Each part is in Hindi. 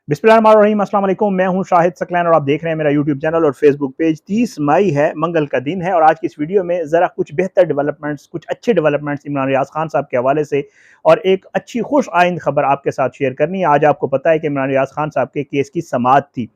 बिस्मिल्लाहिर्रहमानिर्रहीम, अस्सलाम वालेकुम। मैं हूं शाहिद सकलैन और आप देख रहे हैं मेरा यूट्यूब चैनल और फेसबुक पेज। 30 मई है, मंगल का दिन है और आज की इस वीडियो में ज़रा कुछ बेहतर डेवलपमेंट्स, कुछ अच्छे डेवलपमेंट्स इमरान रियाज खान साहब के हवाले से और एक अच्छी खुश आइंद खबर आपके साथ शेयर करनी है। आज आपको पता है कि इमरान रियाज खान साहब के केस की समाअत थी,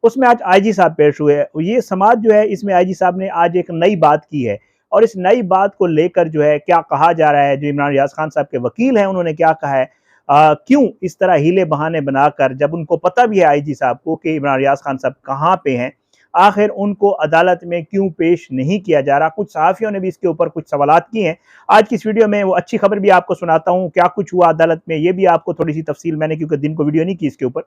उसमें आज IG साहब पेश हुए। ये समाअत जो है, इसमें IG साहब ने आज एक नई बात की है और इस नई बात को लेकर जो है क्या कहा जा रहा है, जो इमरान रियाज खान साहब के वकील हैं उन्होंने क्या कहा है, क्यों इस तरह हीले बहाने बनाकर, जब उनको पता भी है IG साहब को कि इमरान रियाज खान साहब कहाँ पे हैं, आखिर उनको अदालत में क्यों पेश नहीं किया जा रहा। कुछ सहाफ़ियों ने भी इसके ऊपर कुछ सवालात किए हैं। आज की इस वीडियो में वो अच्छी खबर भी आपको सुनाता हूँ, क्या कुछ हुआ अदालत में, ये भी आपको थोड़ी सी तफसील, मैंने क्योंकि दिन को वीडियो नहीं की इसके ऊपर,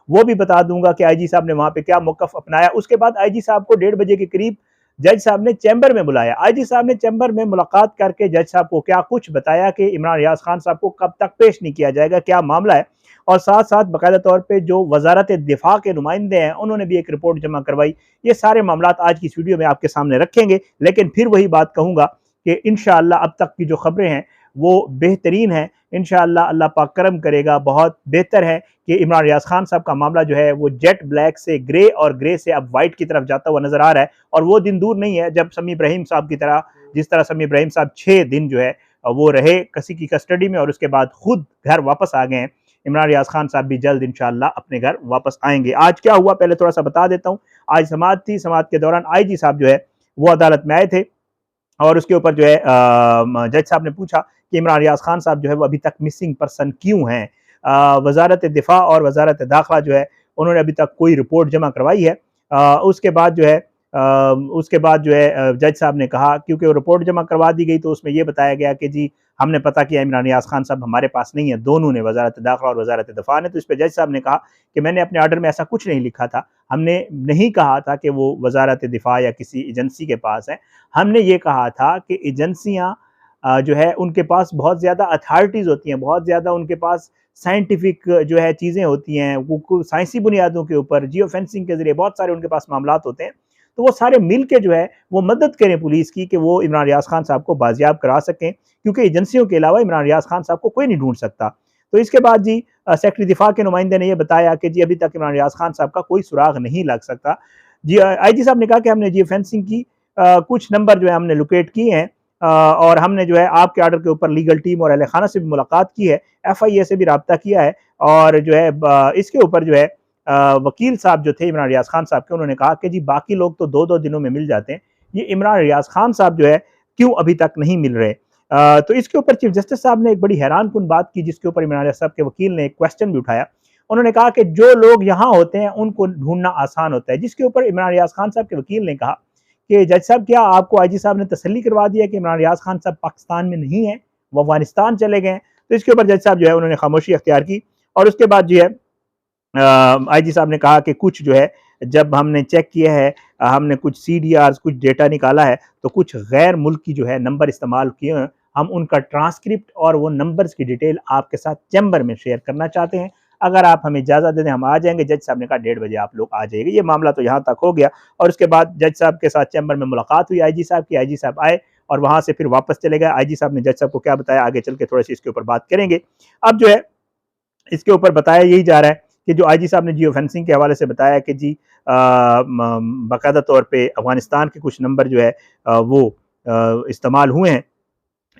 वो भी बता दूंगा कि IG साहब ने वहाँ पे क्या मौक़िफ़ अपनाया। उसके बाद IG साहब को 1:30 बजे के करीब जज साहब ने चैम्बर में बुलाया। IG साहब ने चैम्बर में मुलाकात करके जज साहब को क्या कुछ बताया कि इमरान रियाज खान साहब को कब तक पेश नहीं किया जाएगा, क्या मामला है, और साथ साथ बाकायदा तौर पे जो वजारत दिफा के नुमाइंदे हैं उन्होंने भी एक रिपोर्ट जमा करवाई। ये सारे मामला आज की इस वीडियो में आपके सामने रखेंगे, लेकिन फिर वही बात कहूँगा कि इंशाअल्लाह अब तक की जो खबरें हैं वो बेहतरीन है। इंशाअल्लाह अल्लाह पाक करम करेगा, बहुत बेहतर है कि इमरान रियाज खान साहब का मामला जो है वो जेट ब्लैक से ग्रे और ग्रे से अब वाइट की तरफ जाता हुआ नजर आ रहा है। और वो दिन दूर नहीं है जब समी इब्राहिम साहब की तरह, जिस तरह समी इब्राहिम साहब 6 दिन जो है वो रहे किसी की कस्टडी में और उसके बाद खुद घर वापस आ गए हैं, इमरान रियाज खान साहब भी जल्द इंशाअल्लाह अपने घर वापस आएंगे। आज क्या हुआ पहले थोड़ा सा बता देता हूँ। आज समाअत थी, समाअत के दौरान IG साहब जो है वो अदालत में आए थे और उसके ऊपर जो है जज साहब ने पूछा कि इमरान रियाज खान साहब जो है वो अभी तक मिसिंग पर्सन क्यों हैं। वजारत दिफा और वजारत दाखिला जो है उन्होंने अभी तक कोई रिपोर्ट जमा करवाई है। उसके बाद जो है जज साहब ने कहा, क्योंकि वो रिपोर्ट जमा करवा दी गई तो उसमें यह बताया गया कि जी हमने पता किया इमरान रियाज खान साहब हमारे पास नहीं है, दोनों ने, वजारत दाखिला और वजारत दिफा ने। तो इस पर जज साहब ने कहा कि मैंने अपने आर्डर में ऐसा कुछ नहीं लिखा था, हमने नहीं कहा था कि वो वजारत दिफा या किसी एजेंसी के पास है, हमने ये कहा था कि एजेंसियां जो है उनके पास बहुत ज़्यादा अथॉरिटीज़ होती हैं, बहुत ज़्यादा उनके पास साइंटिफिक जो है चीज़ें होती हैं, वो साइंसी बुनियादों के ऊपर जियो फेंसिंग के ज़रिए बहुत सारे उनके पास मामलात होते हैं। तो वो सारे मिल के जो है वो मदद करें पुलिस की कि वो इमरान रियाज खान साहब को बाजियाब करा सकें, क्योंकि एजेंसियों के अलावा इमरान रियाज खान साहब को कोई नहीं ढूंढ सकता। तो इसके बाद जी सेक्रेटरी दिफा के नुमाइंदे ने यह बताया कि जी अभी तक इमरान रियाज खान साहब का कोई सुराग नहीं लग सकता। जी IG साहब ने कहा कि हमने जियो फेंसिंग की कुछ नंबर जो है हमने लोकेट किए हैं और हमने जो है आपके ऑर्डर के ऊपर लीगल टीम और अहले खाना से भी मुलाकात की है, FIA से भी रब्ता किया है और जो है इसके ऊपर जो है वकील साहब जो थे इमरान रियाज खान साहब के, उन्होंने कहा कि जी बाकी लोग तो 2-2 दिनों में मिल जाते हैं, ये इमरान रियाज खान साहब जो है क्यों अभी तक नहीं मिल रहे। तो इसके ऊपर चीफ जस्टिस साहब ने एक बड़ी हैरान कुन बात की, जिसके ऊपर इमरान रियाज साहब के वकील ने एक क्वेश्चन भी उठाया। उन्होंने कहा कि जो लोग यहाँ होते हैं उनको ढूंढना आसान होता है, जिसके ऊपर इमरान रियाज खान साहब के वकील ने कहा कि जज साहब क्या आपको IG साहब ने तसल्ली करवा दिया कि इमरान रियाज खान साहब पाकिस्तान में नहीं है, वो अफगानिस्तान चले गए हैं। तो इसके ऊपर जज साहब जो है उन्होंने खामोशी अख्तियार की और उसके बाद जो है IG साहब ने कहा कि कुछ जो है जब हमने चेक किया है, हमने कुछ CDRs, कुछ डेटा निकाला है, तो कुछ गैर मुल्की जो है नंबर इस्तेमाल किए हैं, हम उनका ट्रांसक्रिप्ट और वो नंबर्स की डिटेल आपके साथ चैम्बर में शेयर करना चाहते हैं, अगर आप हमें इजाज़त दे दें हम आ जाएंगे। जज साहब ने कहा 1:30 बजे आप लोग आ जाएंगे। ये मामला तो यहाँ तक हो गया और उसके बाद जज साहब के साथ चैम्बर में मुलाकात हुई IG साहब की, IG साहब आए और वहाँ से फिर वापस चले गए। IG साहब ने जज साहब को क्या बताया आगे चल के थोड़ी सी इसके ऊपर बात करेंगे। अब जो है इसके ऊपर बताया यही जा रहा है कि जो IG साहब ने जियो फेंसिंग के हवाले से बताया कि जी बाकायदा तौर पे अफगानिस्तान के कुछ नंबर जो है वो इस्तेमाल हुए हैं।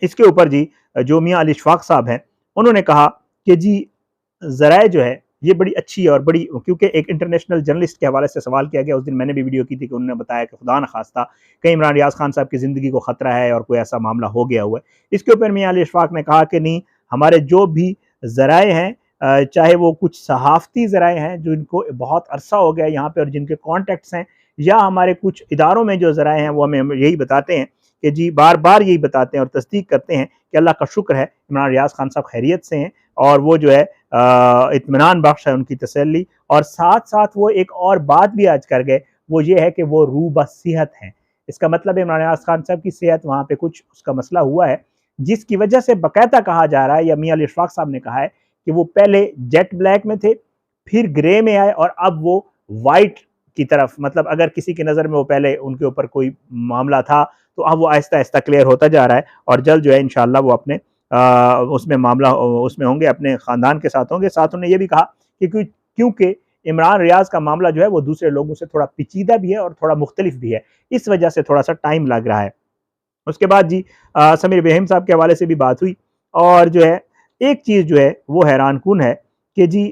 इसके ऊपर जी जो मियाँ अली इशफाक साहब हैं उन्होंने कहा कि जी ज़राए जो है ये बड़ी अच्छी है और बड़ी, क्योंकि एक इंटरनेशनल जर्नलिस्ट के हवाले से सवाल किया गया, उस दिन मैंने भी वीडियो की थी कि उन्होंने बताया कि खुदा न खास्ता कहीं इमरान रियाज खान साहब की ज़िंदगी को ख़तरा है और कोई ऐसा मामला हो गया हुआ है। इसके ऊपर मियाँ अली इशफाक ने कहा कि नहीं, हमारे जो भी ज़राए हैं, चाहे वो कुछ सहाफ़ती ज़राए हैं जो इनको बहुत अरसा हो गया यहाँ पे और जिनके कॉन्टैक्ट्स हैं, या हमारे कुछ इदारों में जो ज़राए हैं वो हमें यही बताते हैं कि जी बार बार यही बताते हैं और तस्दीक करते हैं कि अल्लाह का शुक्र है इमरान रियाज खान साहब खैरियत से हैं और वो जो है इत्मीनान बख्श है उनकी तसल्ली। और साथ साथ वो एक और बात भी आज कर गए, वो ये है कि वो रूबा सेहत हैं। इसका मतलब इमरान रियाज खान साहब की सेहत, वहाँ पे कुछ उसका मसला हुआ है जिसकी वजह से बाकायदा कहा जा रहा है, या मियाँ अली इशफाक साहब ने कहा है कि वो पहले जेट ब्लैक में थे, फिर ग्रे में आए और अब वो वाइट की तरफ, मतलब अगर किसी की नज़र में वो पहले उनके ऊपर कोई मामला था तो अब वो आहिस्ता आहिस्ता क्लियर होता जा रहा है और जल्द जो है इंशाअल्लाह वो अपने उसमें मामला उसमें होंगे, अपने ख़ानदान के साथ होंगे। साथ उन्होंने ये भी कहा कि क्योंकि इमरान रियाज का मामला जो है वो दूसरे लोगों से थोड़ा पेचीदा भी है और थोड़ा मुख्तलिफ भी है, इस वजह से थोड़ा सा टाइम लग रहा है। उसके बाद जी समीर बेहम साहब के हवाले से भी बात हुई, और जो है एक चीज़ जो है वो हैरान कुन है कि जी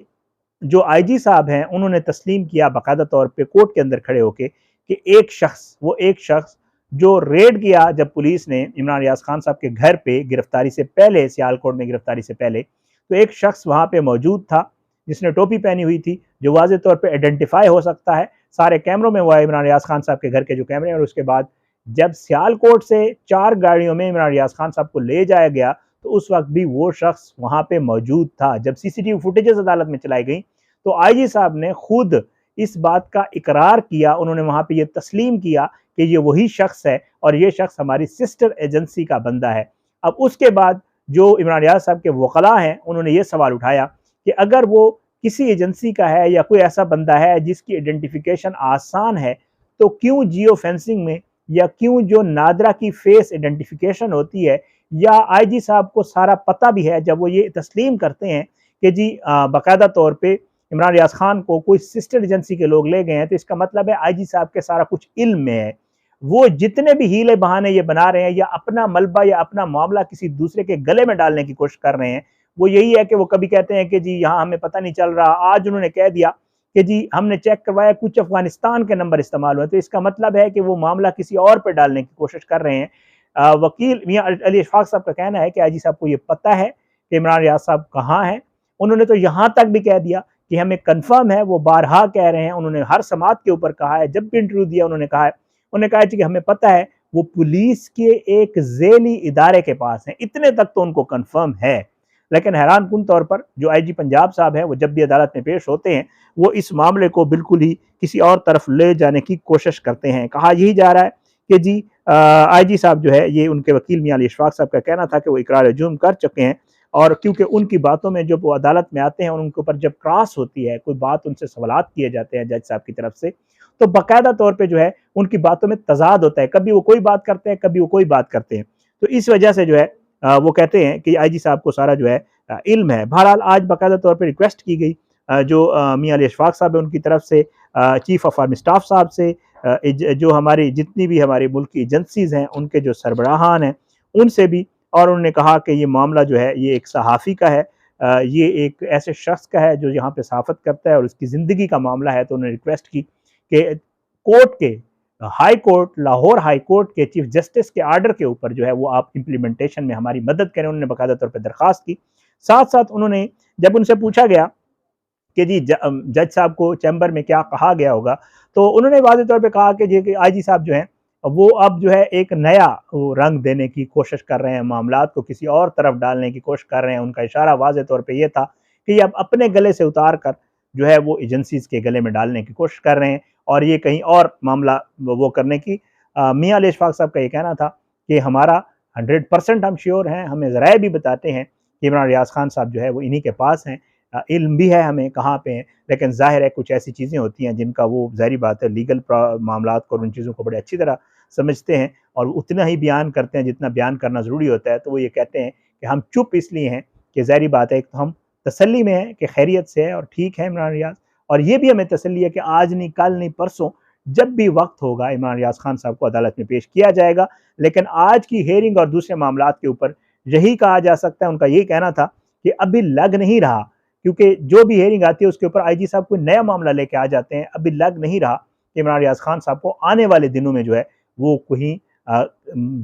जो आईजी साहब हैं उन्होंने तस्लीम किया बाकायदा तौर पे कोर्ट के अंदर खड़े होके कि एक शख्स जो रेड किया जब पुलिस ने इमरान रियाज खान साहब के घर पे गिरफ्तारी से पहले, सियालकोट में गिरफ्तारी से पहले, तो एक शख्स वहां पे मौजूद था जिसने टोपी पहनी हुई थी, जो वाज़ेह तौर पे आइडेंटिफाई हो सकता है, सारे कैमरों में हुआ है इमरान रियाज खान साहब के घर के जो कैमरे हैं। और उसके बाद जब सियालकोट से 4 गाड़ियों में इमरान रियाज खान साहब को ले जाया गया तो उस वक्त भी वो शख्स वहां पे मौजूद था। जब सीसीटीवी फुटेजेस अदालत में चलाई गई तो आईजी साहब ने खुद इस बात का इकरार किया, उन्होंने वहां पे ये तस्लीम किया कि ये वही शख्स है और ये शख्स हमारी सिस्टर एजेंसी का बंदा है। अब उसके बाद जो इमरान रियाज साहब के वकला हैं उन्होंने ये सवाल उठाया कि अगर वो किसी एजेंसी का है या कोई ऐसा बंदा है जिसकी आइडेंटिफिकेशन आसान है, तो क्यों जियो फेंसिंग में या क्यों जो नादरा की फेस आइडेंटिफिकेशन होती है, या आईजी साहब को सारा पता भी है जब वो ये तस्लीम करते हैं कि जी बाकायदा तौर पे इमरान रियाज खान को कोई सिस्टर एजेंसी के लोग ले गए हैं, तो इसका मतलब है आईजी साहब के सारा कुछ इल्म में है। वो जितने भी हीले बहाने ये बना रहे हैं या अपना मलबा या अपना मामला किसी दूसरे के गले में डालने की कोशिश कर रहे हैं, वो यही है कि वो कभी कहते हैं कि जी यहाँ हमें पता नहीं चल रहा, आज उन्होंने कह दिया कि जी हमने चेक करवाया कुछ अफगानिस्तान के नंबर इस्तेमाल हुए, तो इसका मतलब है कि वो मामला किसी और पर डालने की कोशिश कर रहे हैं। वकील मियां अली इशफाक साहब का कहना है कि आईजी साहब को ये पता है कि इमरान रियाज साहब कहाँ हैं। उन्होंने तो यहाँ तक भी कह दिया कि हमें कन्फर्म है, वो बारहा कह रहे हैं, उन्होंने हर समात के ऊपर कहा है, जब भी इंटरव्यू दिया उन्होंने कहा कि हमें पता है वो पुलिस के एक जेली इदारे के पास है, इतने तक तो उनको कन्फर्म है। लेकिन हैरान कुन तौर पर जो आईजी पंजाब साहब हैं वो जब भी अदालत में पेश होते हैं वो इस मामले को बिल्कुल ही किसी और तरफ ले जाने की कोशिश करते हैं। कहा यही जा रहा है कि जी आईजी साहब जो है, ये उनके वकील मियां अली इशफाक साहब का कहना था कि वो इकरार जुर्म कर चुके हैं, और क्योंकि उनकी बातों में जब वो अदालत में आते हैं और उनके ऊपर जब क्रॉस होती है, कोई बात उनसे सवालात किए जाते हैं जज साहब की तरफ से, तो बाकायदा तौर पे जो है उनकी बातों में तजाद होता है, कभी वो कोई बात करते हैं, कभी वो कोई बात करते हैं। तो इस वजह से जो है वो कहते हैं कि आईजी साहब को सारा जो है इल्म है। बहरहाल आज बाकायदा तौर पर रिक्वेस्ट की गई जो मियां अली इशफाक साहब है उनकी तरफ से, चीफ ऑफ आर्मी स्टाफ साहब से, जो हमारी जितनी भी हमारी मुल्क की एजेंसीज हैं उनके जो सरबराहान हैं उनसे भी, और उन्होंने कहा कि ये मामला जो है ये एक सहाफ़ी का है, ये एक ऐसे शख्स का है जो यहाँ पे सहाफ़त करता है और उसकी ज़िंदगी का मामला है। तो उन्होंने रिक्वेस्ट की कि कोर्ट के high court, Lahore high court के चीफ जस्टिस के आर्डर के ऊपर जो है वो आप इम्प्लीमेंटेशन में हमारी मदद करें, उन्होंने बाकायदा तौर पर दरख्वास्त की। साथ साथ उन्होंने, जब उनसे पूछा गया कि जी जज साहब को चैम्बर में क्या कहा गया होगा, तो उन्होंने वाज़ेह तौर पे कहा कि जी आईजी साहब जो हैं वो अब जो है एक नया वो रंग देने की कोशिश कर रहे हैं, मामलात को किसी और तरफ डालने की कोशिश कर रहे हैं। उनका इशारा वाज़ेह तौर पे ये था कि ये अब अपने गले से उतार कर जो है वो एजेंसीज़ के गले में डालने की कोशिश कर रहे हैं और ये कहीं और मामला वो करने की। मियां अली इशफाक साहब का ये कहना था कि हमारा 100% हम श्योर हैं, हमें ज़राए भी बताते हैं कि इमरान रियाज खान साहब जो है वो इन्हीं के पास हैं, इल्म भी है हमें कहाँ पे हैं, लेकिन ज़ाहिर है कुछ ऐसी चीज़ें होती हैं जिनका वो ज़ाहिर बात है लीगल मामलात को और उन चीज़ों को बड़े अच्छी तरह समझते हैं और उतना ही बयान करते हैं जितना बयान करना ज़रूरी होता है। तो वो ये कहते हैं कि हम चुप इसलिए हैं कि ज़ाहिर बात है, एक तो हम तसल्ली में हैं कि खैरियत से है और ठीक है इमरान रियाज, और ये भी हमें तसल्ली है कि आज नहीं, कल नहीं, परसों जब भी वक्त होगा इमरान रियाज खान साहब को अदालत में पेश किया जाएगा। लेकिन आज की हेयरिंग और दूसरे मामलात के ऊपर यही कहा जा सकता है, उनका यही कहना था कि अभी लग नहीं रहा, क्योंकि जो भी हेयरिंग आती है उसके ऊपर आईजी साहब कोई नया मामला लेके आ जाते हैं, अभी लग नहीं रहा कि इमरान रियाज खान साहब को आने वाले दिनों में जो है वो कहीं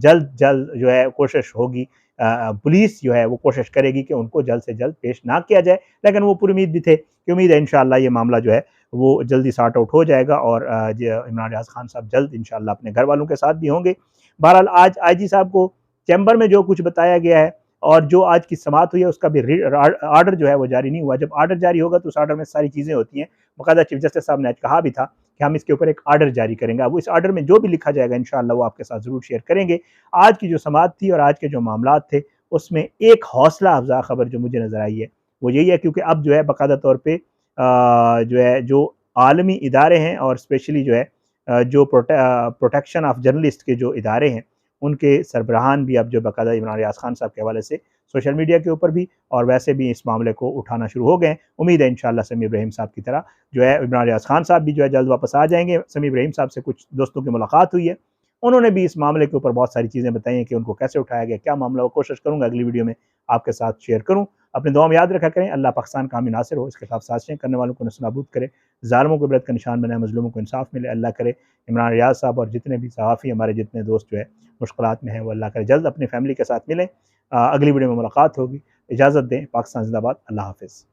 जल्द जल्द जो है कोशिश होगी, पुलिस जो है वो कोशिश करेगी कि उनको जल्द से जल्द पेश ना किया जाए। लेकिन वो पूरी उम्मीद भी थे कि उम्मीद है इंशाअल्लाह ये मामला जो है वो जल्दी सॉर्ट आउट हो जाएगा और इमरान रियाज खान साहब जल्द इंशाअल्लाह अपने घर वालों के साथ भी होंगे। बहरहाल आज आईजी साहब को चैम्बर में जो कुछ बताया गया है और जो आज की समात हुई है उसका भी आर्डर जो है वो जारी नहीं हुआ। जब आर्डर जारी होगा तो उस आर्डर में सारी चीज़ें होती हैं। बाकायदा चीफ जस्टिस साहब ने आज कहा भी था कि हम इसके ऊपर एक आर्डर जारी करेंगे। अब इस आर्डर में जो भी लिखा जाएगा इंशाअल्लाह वो आपके साथ ज़रूर शेयर करेंगे। आज की जो समात थी और आज के जो मामलात थे उसमें एक हौसला अफजा खबर जो मुझे नज़र आई है वो यही है, क्योंकि अब जो है बाकायदा तौर पर जो है जो आलमी इदारे हैं और स्पेशली जो है जो प्रोटेक्शन ऑफ जर्नलिस्ट के जो इदारे हैं उनके सरबराहान भी अब जो बाकायदा इमरान रियाज खान साहब के हवाले से सोशल मीडिया के ऊपर भी और वैसे भी इस मामले को उठाना शुरू हो गए। उम्मीद है इंशाअल्लाह समी इब्राहिम साहब की तरह जो है इमरान रियाज खान साहब भी जो है जल्द वापस आ जाएंगे। समी इब्राहिम साहब से कुछ दोस्तों की मुलाकात हुई है, उन्होंने भी इस मामले के ऊपर बहुत सारी चीज़ें बताई हैं कि उनको कैसे उठाया गया, क्या मामला हो। कोशिश करूँगा अगली वीडियो में आपके साथ शेयर करूँ। अपनी दुआ में याद रखा करें। अल्लाह पाकिस्तान का हामी नासिर हो, इसके खिलाफ साजिशें करने वालों को नस्तानाबूद करे, ज़ालिमों को इबरत का निशान बनाए, मज़लूमों को इंसाफ मिले। अल्लाह करे इमरान रियाज साहब और जितने भी सहाफ़ी हमारे जितने दोस्त जो है मुश्किलात में हैं, वो अल्लाह करे जल्द अपनी फैमिली के साथ मिलें। अगली वीडियो में मुलाकात होगी। इजाज़त दें। पाकिस्तान ज़िंदाबाद। अल्लाह हाफ़िज़।